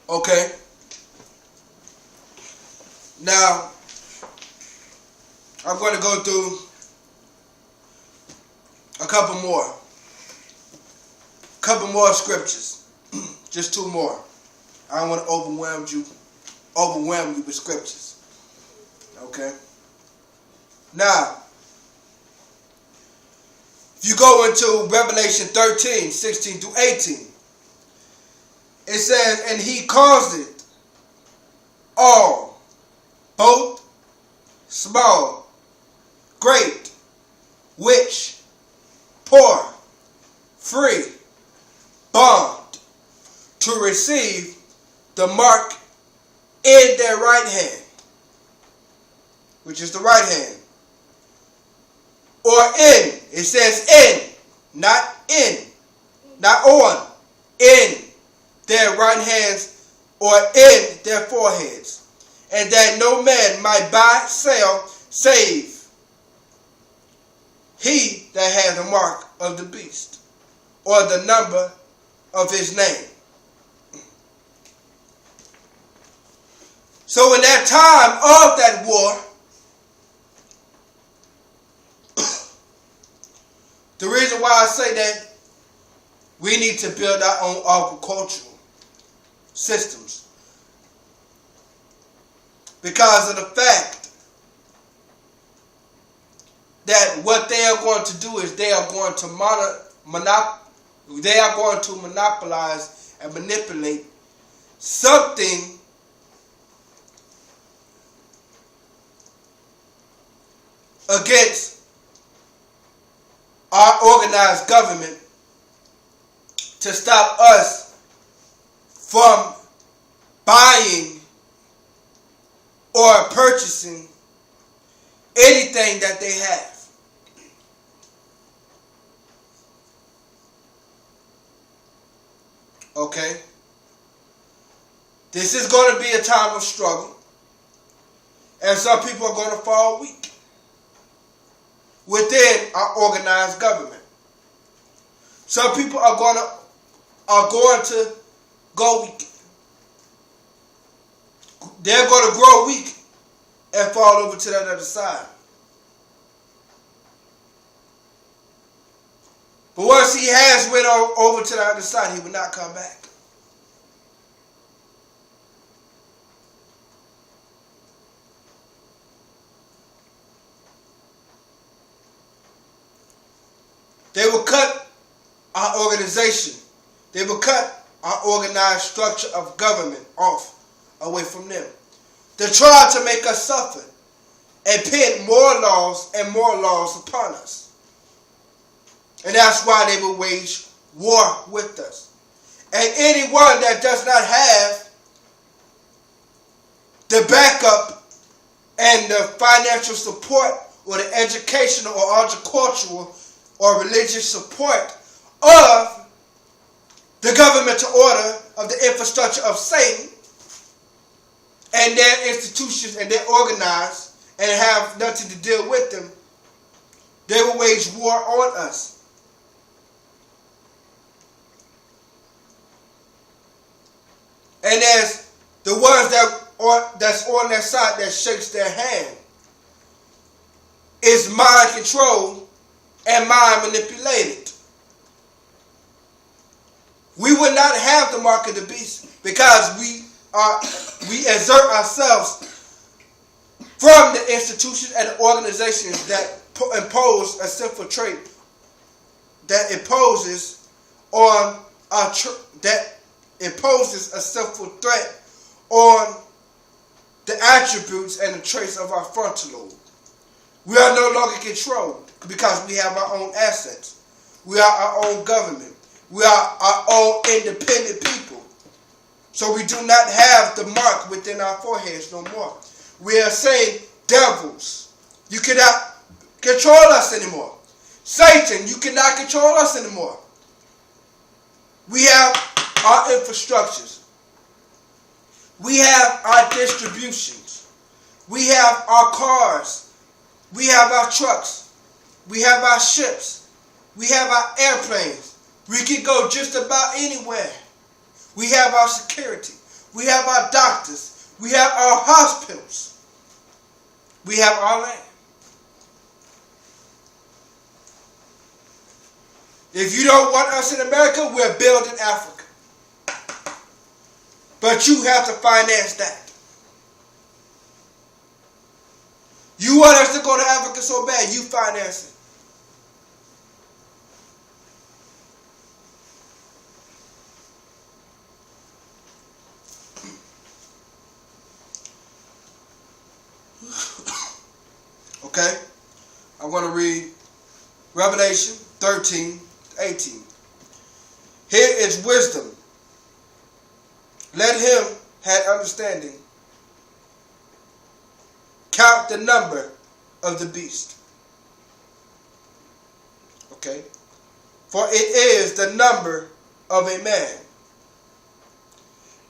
Okay. Now, I'm going to go through a couple more scriptures. Just two more. I don't want to overwhelm you with scriptures. Okay. Now, if you go into Revelation 13, 16 through 18, it says, and he caused it all, both small, great, rich, poor, free, bond, to receive the mark in their right hand, which is the right hand. Or in, it says in, not on, in their right hands or in their foreheads, and that no man might buy, sell, save he that has the mark of the beast, or the number of his name. So in that time of that war, the reason why I say that we need to build our own agricultural systems, because of the fact that what they are going to do is they are going to monopolize and manipulate something against our organized government to stop us from buying or purchasing anything that they have. Okay? This is going to be a time of struggle, and some people are going to fall weak within our organized government. Some people are going to go weak. They're going to grow weak and fall over to that other side. But once he has went over to the other side, he will not come back. They will cut our organization. They will cut our organized structure of government off, away from them. They try to make us suffer and pin more laws and more laws upon us. And that's why they will wage war with us. And anyone that does not have the backup and the financial support or the educational or agricultural or religious support of the governmental order of the infrastructure of Satan and their institutions, and they're organized and have nothing to deal with them, they will wage war on us. And as the ones that's on their side that shakes their hand is mind controlled and mind manipulated. We would not have the mark of the beast because we exert ourselves from the institutions and the organizations that impose a sinful trait that imposes on our that imposes a sinful threat on the attributes and the traits of our frontal lobe. We are no longer controlled because we have our own assets. We are our own government. We are our own independent people. So we do not have the mark within our foreheads no more. We are saying, devils, you cannot control us anymore. Satan, you cannot control us anymore. We have our infrastructures. We have our distributions. We have our cars. We have our trucks. We have our ships. We have our airplanes. We can go just about anywhere. We have our security. We have our doctors. We have our hospitals. We have our land. If you don't want us in America, we're building Africa. But you have to finance that. You want us to go to Africa so bad, you finance it. Okay? I'm going to read Revelation 13:18. Here is wisdom. Let him have understanding. Count the number of the beast. Okay? For it is the number of a man.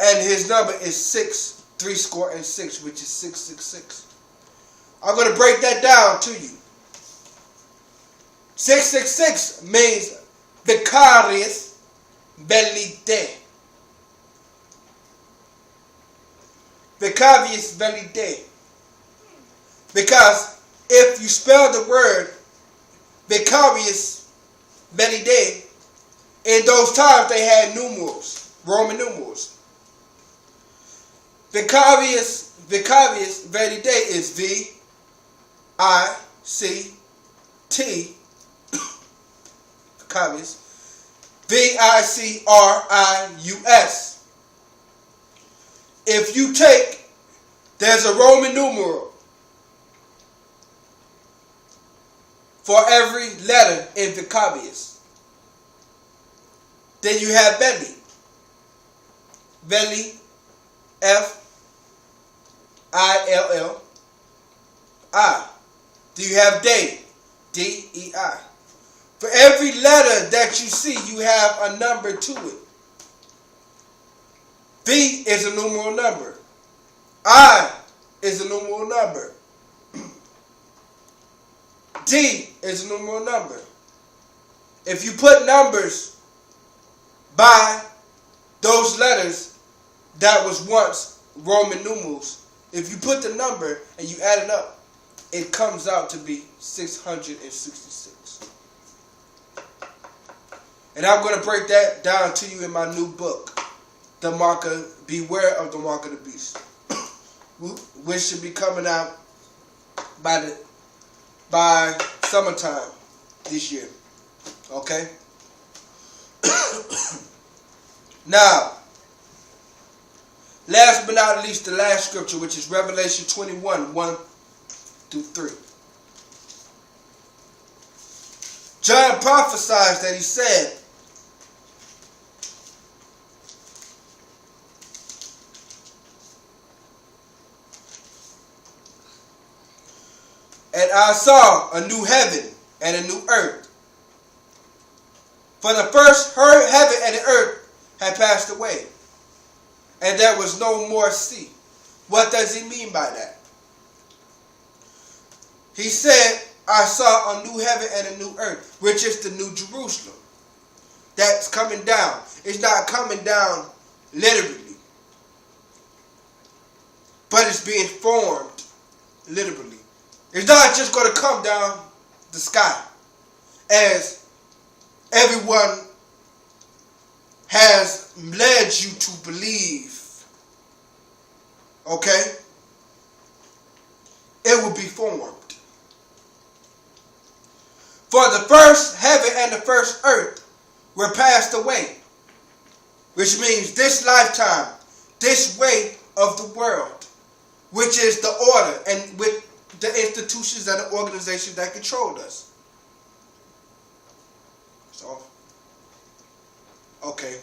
And his number is 666, which is 666. I'm going to break that down to you. 666 means vicarious velite. Vicarious velite. Because if you spell the word vicarious velite, in those times they had numerals, Roman numerals. Vicarious velite is V-I-C-T, vicarious, V-I-C-R-I-U-S. If you take, there's a Roman numeral for every letter in vicarious. Then you have belly. Belly, F-I-L-L-I. Do you have day? D-E-I. For every letter that you see, you have a number to it. V is a numeral number. I is a numeral number. D is a numeral number. If you put numbers by those letters that was once Roman numerals, if you put the number and you add it up, it comes out to be 666. And I'm going to break that down to you in my new book, The Marker, Beware of the Mark of the Beast, which should be coming out by summertime this year. Okay? Now, last but not least, the last scripture, which is Revelation 21, 1-3. John prophesies that he said, and I saw a new heaven and a new earth. For the first heaven and the earth had passed away, and there was no more sea. What does he mean by that? He said, I saw a new heaven and a new earth, which is the New Jerusalem. That's coming down. It's not coming down literally, but it's being formed literally. It's not just going to come down the sky, as everyone has led you to believe. Okay? It will be formed. For the first heaven and the first earth were passed away, which means this lifetime, this way of the world, which is the order and with the institutions and the organizations that control us. So, okay.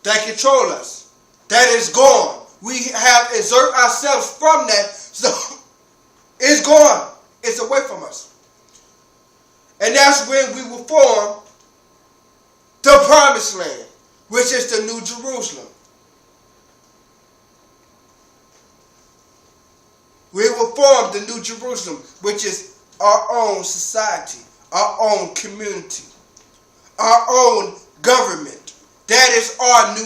That control us. That is gone. We have exert ourselves from that. So, it's gone. It's away from us. And that's when we will form the promised land, which is the New Jerusalem. We will form the New Jerusalem, which is our own society, our own community, our own government. That is our new